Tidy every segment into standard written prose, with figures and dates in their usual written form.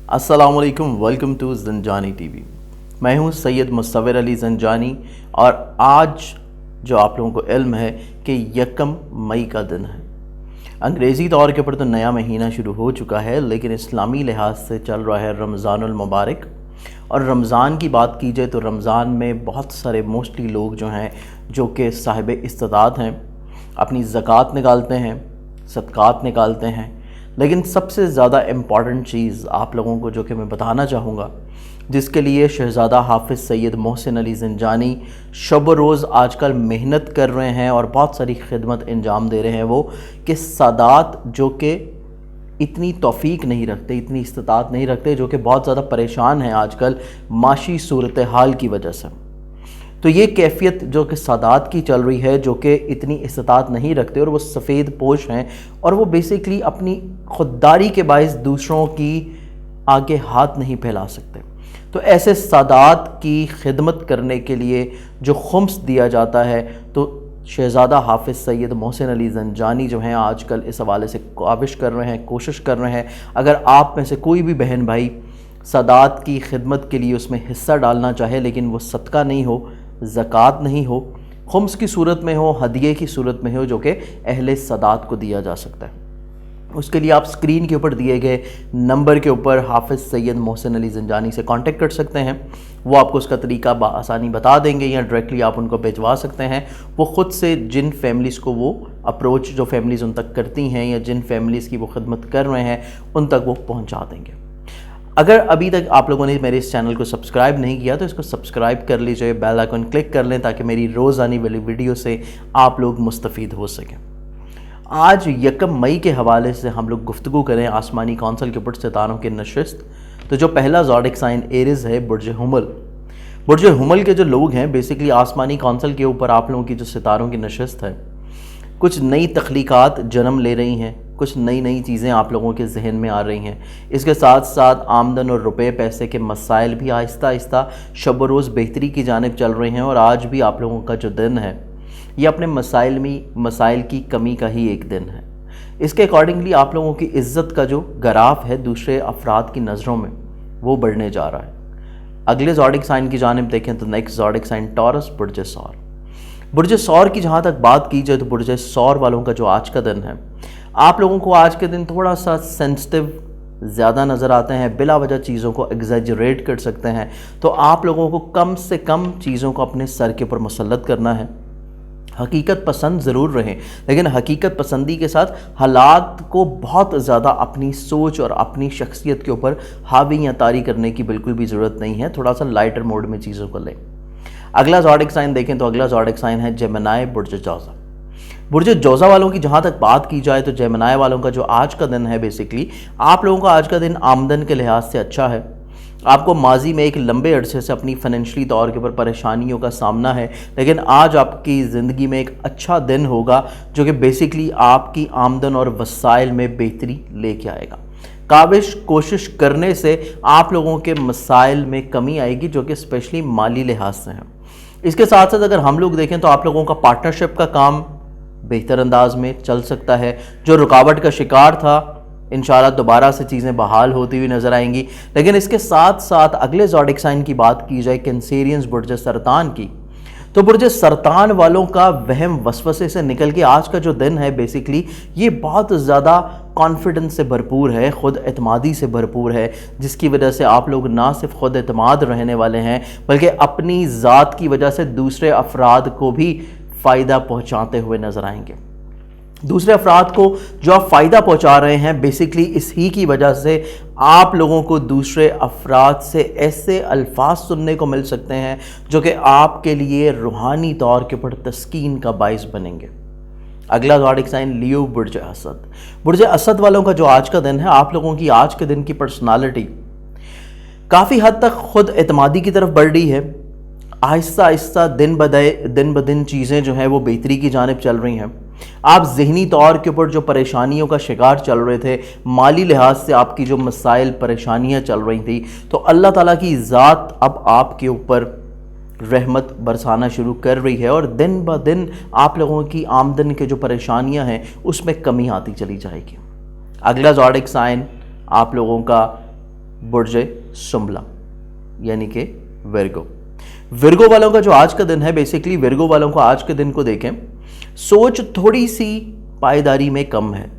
अस्सलाम वालेकुम, welcome to Zanjani TV. मैं हूं सैयद मुसव्विर अली ज़ंजानी और आज जो आप लोगों को इल्म है कि 1 मई का दिन है। अंग्रेज़ी तौर के ऊपर तो नया महीना शुरू हो चुका है, लेकिन इस्लामी लिहाज से चल रहा है रमज़ानुल मुबारक। और रमज़ान की बात की जाए तो रमज़ान में बहुत सारे मोस्टली लोग जो हैं जो कि साहिब इस्तिताअत हैं, अपनी ज़कात निकालते हैं, सदक़ात निकालते हैं। लेकिन सबसे ज़्यादा इम्पॉर्टेंट चीज़ आप लोगों को जो कि मैं बताना चाहूँगा, जिसके लिए शहज़ादा हाफ़िज़ सैयद मोहसिन अली ज़ंजानी शब रोज़ आजकल मेहनत कर रहे हैं और बहुत सारी खिदमत अंजाम दे रहे हैं, वो कि सादात जो कि इतनी तौफ़ीक नहीं रखते, इतनी इस्तिताअत नहीं रखते, जो कि बहुत ज़्यादा परेशान हैं आजकल माशी सूरत हाल की वजह से। तो ये कैफ़ियत जो कि सादात की चल रही है, जो कि इतनी इस्तिताअत नहीं रखते और वो सफ़ेद पोश हैं और वो बेसिकली अपनी खुददारी के बाइस दूसरों की आगे हाथ नहीं फैला सकते। तो ऐसे सादात की खिदमत करने के लिए जो खुम्स दिया जाता है, तो शहज़ादा हाफ़िज़ सैयद मोहसिन अली ज़ंजानी जो हैं आजकल इस हवाले से काविश कर रहे हैं, कोशिश कर रहे हैं। अगर आप में से कोई भी बहन भाई सादात की खिदमत के लिए उसमें हिस्सा डालना चाहे, लेकिन वो सदका नहीं हो, ज़कात नहीं हो, खुम्स की सूरत में हो, हदिये की सूरत में हो, जो कि अहले सादात को दिया जा सकता है, उसके लिए आप स्क्रीन के ऊपर दिए गए नंबर के ऊपर हाफ़िज़ सैयद मोहसिन अली ज़ंजानी से कांटेक्ट कर सकते हैं। वो आपको उसका तरीका आसानी बता देंगे या डायरेक्टली आप उनको भिजवा सकते हैं। वो ख़ुद से जिन फैमिलीज़ को वो अप्रोच, जो फैमिलीज़ उन तक करती हैं या जिन फैमिलीज़ की वो खिदमत कर रहे हैं, उन तक वो पहुँचा देंगे। अगर अभी तक आप लोगों ने मेरे इस चैनल को सब्सक्राइब नहीं किया तो इसको सब्सक्राइब कर लीजिए, बेल आइकन क्लिक कर लें ताकि मेरी रोज़ आने वाली वीडियो से आप लोग मुस्तफ़ीद हो सकें। आज 1 मई के हवाले से हम लोग गुफ्तगू करें आसमानी कौंसल के ऊपर सितारों की नशिस्त। तो जो पहला ज़ोडिक साइन एरिज़ है, बुर्ज हुमल। बुर्ज हुमल के जो लोग हैं, बेसिकली आसमानी कौंसल के ऊपर आप लोगों की जो सितारों की नशिस्त है, कुछ नई तख्लीक़ात जन्म ले रही हैं, कुछ नई नई चीज़ें आप लोगों के जहन में आ रही हैं। इसके साथ साथ आमदन और रुपए पैसे के मसाइल भी आहिस्ता आहिस्ता शब रोज़ बेहतरी की जानिब चल रहे हैं। और आज भी आप लोगों का जो दिन है, ये अपने मसाइल की कमी का ही एक दिन है। इसके अकॉर्डिंगली आप लोगों की इज़्ज़त का जो ग्राफ है दूसरे अफराद की नज़रों में, वो बढ़ने जा रहा है। अगले ज़ोडिक साइन की जानिब देखें तो नेक्स्ट ज़ोडिक साइन टॉरस, बुर्ज सौर। बुर्ज सौर की जहाँ तक बात की जाए तो बुर्ज सौर वालों का जो आज का दिन है, आप लोगों को आज के दिन थोड़ा सा सेंसिटिव ज़्यादा नज़र आते हैं, बिला वजह चीज़ों को एग्जैजरेट कर सकते हैं। तो आप लोगों को कम से कम चीज़ों को अपने सर के ऊपर मुसल्लत करना है। हकीकत पसंद ज़रूर रहें, लेकिन हकीकत पसंदी के साथ हालात को बहुत ज़्यादा अपनी सोच और अपनी शख्सियत के ऊपर हावी या तारी करने की बिल्कुल भी ज़रूरत नहीं है। थोड़ा सा लाइटर मोड में चीज़ों को लें। अगला ज़ोडिक साइन देखें तो अगला ज़ोडिक साइन है जेमिनी, बुर्ज जौज़ा। बुर्ज जौज़ा वालों की जहाँ तक बात की जाए तो जेमिनी वालों का जो आज का दिन है, बेसिकली आप लोगों का आज का दिन आमदन के लिहाज से अच्छा है। आपको माजी में एक लंबे अरसे से अपनी फाइनेंशियली तौर के ऊपर परेशानियों का सामना है, लेकिन आज आपकी ज़िंदगी में एक अच्छा दिन होगा जो कि बेसिकली आपकी आमदन और वसाइल में बेहतरी लेके आएगा। कोशिश करने से आप लोगों के मसाइल में कमी आएगी, जो कि स्पेशली माली लिहाज से हैं। इसके साथ साथ अगर हम लोग देखें तो आप लोगों का पार्टनरशिप का काम बेहतर अंदाज में चल सकता है। जो रुकावट का शिकार था, इंशाल्लाह दोबारा से चीज़ें बहाल होती हुई नज़र आएंगी। लेकिन इसके साथ साथ अगले ज़ोडिक साइन की बात की जाए, कैंसेरियंस, बुर्ज सरतान की, तो बुर्ज सरतान वालों का वहम वसवसे से निकल के आज का जो दिन है, बेसिकली ये बहुत ज़्यादा कॉन्फिडेंस से भरपूर है, ख़ुद एतमादी से भरपूर है, जिसकी वजह से आप लोग ना सिर्फ ख़ुद एतमाद रहने वाले हैं, बल्कि अपनी ज़ात की वजह से दूसरे अफराद को भी फ़ायदा पहुँचाते हुए नज़र आएंगे। दूसरे अफराद को जो आप फ़ायदा पहुंचा रहे हैं, बेसिकली इस ही की वजह से आप लोगों को दूसरे अफराद से ऐसे अल्फाज सुनने को मिल सकते हैं जो कि आपके लिए रूहानी तौर के ऊपर तस्कीन का बाइस बनेंगे। अगला ज़ोडिक साइन लियो, बुर्ज असद। बुर्ज असद वालों का जो आज का दिन है, आप लोगों की आज के दिन की पर्सनालिटी काफ़ी हद तक खुद एतमादी की तरफ बढ़ रही है। आहिस्ता आहिस्ता दिन ब दिन चीज़ें जो हैं वो बेहतरी की जानिब चल रही हैं। आप ज़हनी तौर के ऊपर जो परेशानियों का शिकार चल रहे थे, माली लिहाज से आपकी जो मसाइल परेशानियां चल रही थी, तो अल्लाह ताला की ज़ात अब आपके ऊपर रहमत बरसाना शुरू कर रही है और दिन ब दिन आप लोगों की आमदन के जो परेशानियां हैं उसमें कमी आती चली जाएगी। अगला ज़ोडिक साइन आप लोगों का बुर्ज सुंबला यानी कि विर्गो। विर्गो वालों का जो आज का दिन है, बेसिकली विर्गो वालों को आज के दिन को देखें, सोच थोड़ी सी पायदारी में कम है,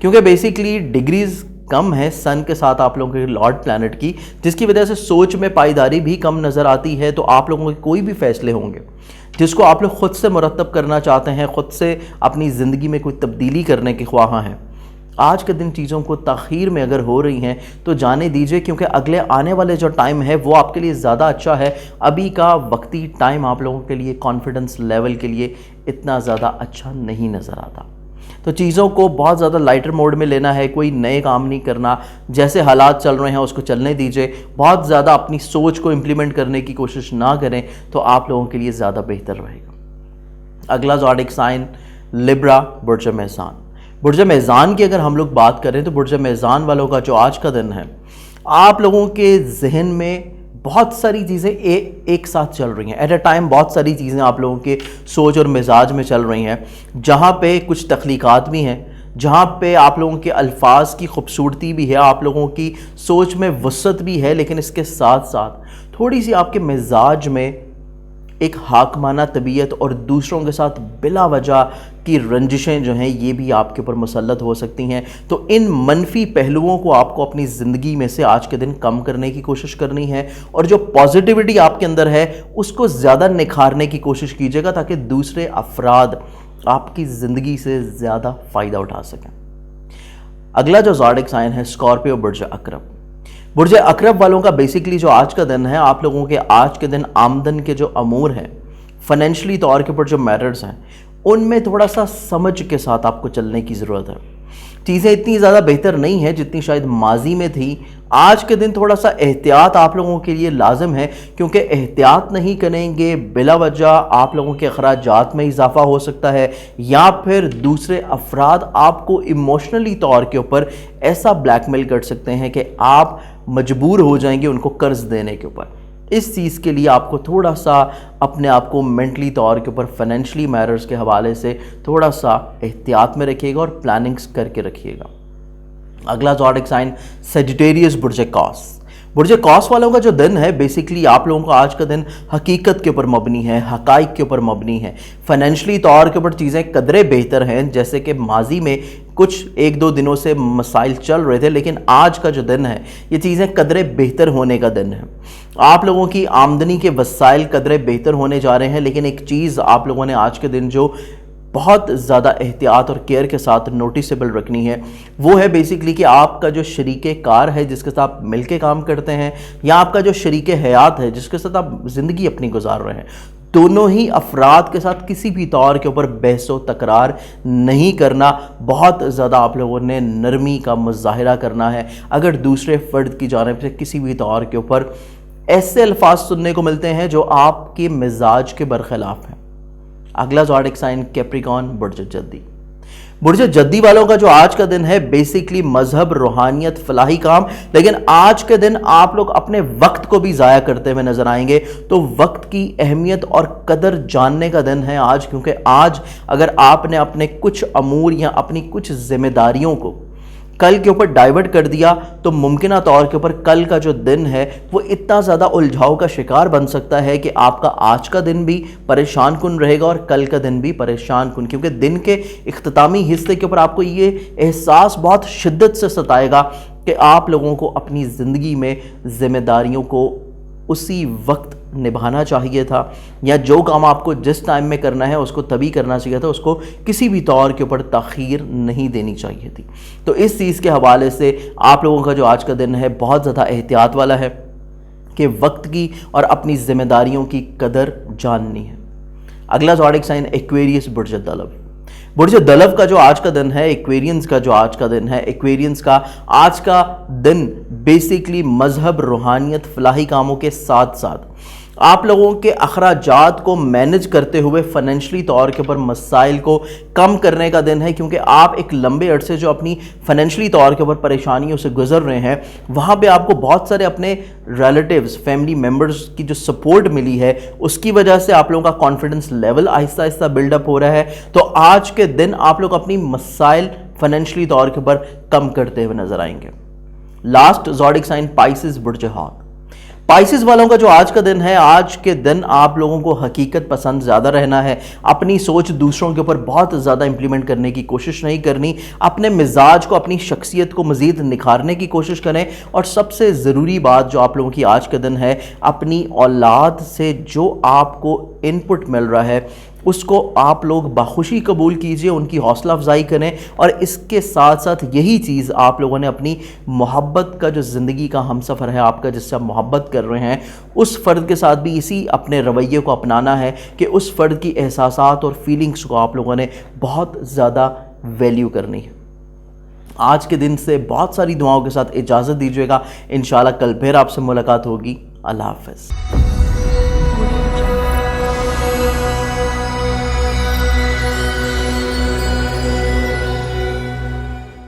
क्योंकि बेसिकली डिग्रीज कम है सन के साथ आप लोगों के लॉर्ड प्लैनेट की, जिसकी वजह से सोच में पायदारी भी कम नज़र आती है। तो आप लोगों के कोई भी फैसले होंगे जिसको आप लोग ख़ुद से मुरतब करना चाहते हैं, ख़ुद से अपनी ज़िंदगी में कोई तब्दीली करने के ख्वाह हैं, आज के दिन चीज़ों को ताख़ीर में अगर हो रही हैं तो जाने दीजिए, क्योंकि अगले आने वाले जो टाइम है वो आपके लिए ज़्यादा अच्छा है। अभी का वक्ती टाइम आप लोगों के लिए कॉन्फिडेंस लेवल के लिए इतना ज़्यादा अच्छा नहीं नज़र आता। तो चीज़ों को बहुत ज़्यादा लाइटर मोड में लेना है, कोई नए काम नहीं करना, जैसे हालात चल रहे हैं उसको चलने दीजिए, बहुत ज़्यादा अपनी सोच को इम्प्लीमेंट करने की कोशिश ना करें तो आप लोगों के लिए ज़्यादा बेहतर रहेगा। अगला ज़ोडिक साइन लिब्रा, बुर्ज मेज़ान। बुर्ज मेज़ान की अगर हम लोग बात करें तो बुर्ज मेज़ान वालों का जो आज का दिन है, आप लोगों के जहन में बहुत सारी चीज़ें एक साथ चल रही हैं एट अ टाइम, बहुत सारी चीज़ें आप लोगों के सोच और मिजाज में चल रही हैं, जहाँ पे कुछ तख्लीक़ात भी हैं, जहाँ पे आप लोगों के अल्फाज की खूबसूरती भी है, आप लोगों की सोच में वसअत भी है, लेकिन इसके साथ साथ थोड़ी सी आपके मिजाज में एक हाकमाना तबीयत और दूसरों के साथ बिला वजह की रंजिशें जो हैं ये भी आपके ऊपर मुसल्लत हो सकती हैं। तो इन मनफी पहलुओं को आपको अपनी ज़िंदगी में से आज के दिन कम करने की कोशिश करनी है, और जो पॉजिटिविटी आपके अंदर है उसको ज़्यादा निखारने की कोशिश कीजिएगा, ताकि दूसरे अफराद आपकी ज़िंदगी से ज़्यादा फ़ायदा उठा सकें। अगला जो ज़ोडिक साइन है स्कॉर्पियो, बुर्ज अकरब। बुर्ज अकरब वालों का बेसिकली जो आज का दिन है, आप लोगों के आज के दिन आमदन के जो अमूर हैं, फाइनेंशियली तौर के ऊपर जो मैटर्स हैं, उनमें थोड़ा सा समझ के साथ आपको चलने की ज़रूरत है। चीज़ें इतनी ज़्यादा बेहतर नहीं है जितनी शायद माजी में थी। आज के दिन थोड़ा सा एहतियात आप लोगों के लिए लाजिम है, क्योंकि एहतियात नहीं करेंगे बिला वजह आप लोगों के अखराजात में इजाफा हो सकता है, या फिर दूसरे अफराद आपको इमोशनली तौर के ऊपर ऐसा ब्लैकमेल कर सकते हैं कि आप मजबूर हो जाएंगे उनको कर्ज देने के ऊपर। इस चीज़ के लिए आपको थोड़ा सा अपने आप को मेंटली तौर के ऊपर फाइनेंशियली मैटर्स के हवाले से थोड़ा सा एहतियात में रखिएगा और प्लानिंग्स करके रखिएगा। अगला ज़ोडिक साइन सेजिटेरियस, बुर्ज कॉस। बुर्ज कॉस वालों का जो दिन है, बेसिकली आप लोगों का आज का दिन हकीकत के ऊपर मबनी है, हकाइक के ऊपर मबनी है। फाइनेंशियली तौर के ऊपर चीज़ें कदरे बेहतर हैं, जैसे कि माजी में कुछ एक दो दिनों से मसाइल चल रहे थे, लेकिन आज का जो दिन है ये चीज़ें कदरे बेहतर होने का दिन है। आप लोगों की आमदनी के वसाइल कदरे बेहतर होने जा रहे हैं, लेकिन एक चीज़ आप लोगों ने आज के दिन जो बहुत ज़्यादा एहतियात और केयर के साथ नोटिसेबल रखनी है, वो है बेसिकली कि आपका जो शरीके कार है जिसके साथ आप मिलके काम करते हैं, या आपका जो शरीके हयात है जिसके साथ आप ज़िंदगी अपनी गुजार रहे हैं, दोनों ही अफराद के साथ किसी भी तौर के ऊपर बहस व तकरार नहीं करना। बहुत ज़्यादा आप लोगों ने नरमी का मुजाहिरा करना है। अगर दूसरे फ़र्द की जानिब से किसी भी तौर के ऊपर ऐसे अल्फाज सुनने को मिलते हैं जो आपके मिजाज के बरखिलाफ हैं। अगला ज़ोडिक साइन कैप्रिकॉन, बुर्ज जद्दी। बुर्ज जद्दी वालों का जो आज का दिन है, बेसिकली मजहब, रूहानियत, फलाही काम, लेकिन आज के दिन आप लोग अपने वक्त को भी ज़ाया करते हुए नजर आएंगे। तो वक्त की अहमियत और कदर जानने का दिन है आज, क्योंकि आज अगर आपने अपने कुछ अमूर या अपनी कुछ जिम्मेदारियों को कल के ऊपर डाइवर्ट कर दिया तो मुमकिन तौर के ऊपर कल का जो दिन है वो इतना ज़्यादा उलझाव का शिकार बन सकता है कि आपका आज का दिन भी परेशान कुन रहेगा और कल का दिन भी परेशान कुन, क्योंकि दिन के इख्तितामी हिस्से के ऊपर आपको ये एहसास बहुत शिद्दत से सताएगा कि आप लोगों को अपनी ज़िंदगी में ज़िम्मेदारियों को उसी वक्त निभाना चाहिए था, या जो काम आपको जिस टाइम में करना है उसको तभी करना चाहिए था, उसको किसी भी तौर के ऊपर ताख़ीर नहीं देनी चाहिए थी। तो इस चीज़ के हवाले से आप लोगों का जो आज का दिन है बहुत ज़्यादा एहतियात वाला है कि वक्त की और अपनी ज़िम्मेदारियों की कदर जाननी है। अगला ज़ोडिक साइन एक्वेरियस, बुर्ज दलव। बुर्ज दलव का जो आज का दिन है, एक्वेरियंस का जो आज का दिन है, एक्वेरियंस का आज का दिन बेसिकली मजहब, रूहानियत, फलाही कामों के साथ साथ आप लोगों के अखराजात को मैनेज करते हुए फाइनेंशियली तौर के ऊपर मसाइल को कम करने का दिन है, क्योंकि आप एक लंबे अरसे जो अपनी फाइनेंशियली तौर के ऊपर परेशानियों से गुजर रहे हैं, वहाँ पे आपको बहुत सारे अपने रिलेटिव्स, फैमिली मेम्बर्स की जो सपोर्ट मिली है उसकी वजह से आप लोगों का confidence level Aahista Aahista buildup हो रहा है। तो आज के दिन आप लोग अपनी मसाइल फाइनेंशियली तौर के ऊपर कम करते हुए नजर आएंगे। लास्ट ज़ोडिक साइन पाइसिस बुर्ज हॉट। पाइसिस वालों का जो आज का दिन है, आज के दिन आप लोगों को हकीकत पसंद ज़्यादा रहना है, अपनी सोच दूसरों के ऊपर बहुत ज़्यादा इंप्लीमेंट करने की कोशिश नहीं करनी, अपने मिजाज को, अपनी शख्सियत को मज़ीद निखारने की कोशिश करें। और सबसे ज़रूरी बात जो आप लोगों की आज का दिन है, अपनी औलाद से जो आपको इनपुट मिल रहा है उसको आप लोग बाखुशी कबूल कीजिए, उनकी हौसला अफजाई करें। और इसके साथ साथ यही चीज़ आप लोगों ने अपनी मोहब्बत का जो ज़िंदगी का हमसफ़र है आपका, जिससे आप मोहब्बत कर रहे हैं, उस फ़र्द के साथ भी इसी अपने रवैये को अपनाना है कि उस फ़र्द की एहसासात और फीलिंग्स को आप लोगों ने बहुत ज़्यादा वैल्यू करनी है। आज के दिन से बहुत सारी दुआओं के साथ इजाज़त दीजिएगा। इंशाल्लाह कल फिर आपसे मुलाकात होगी। अल्लाह हाफ़िज़।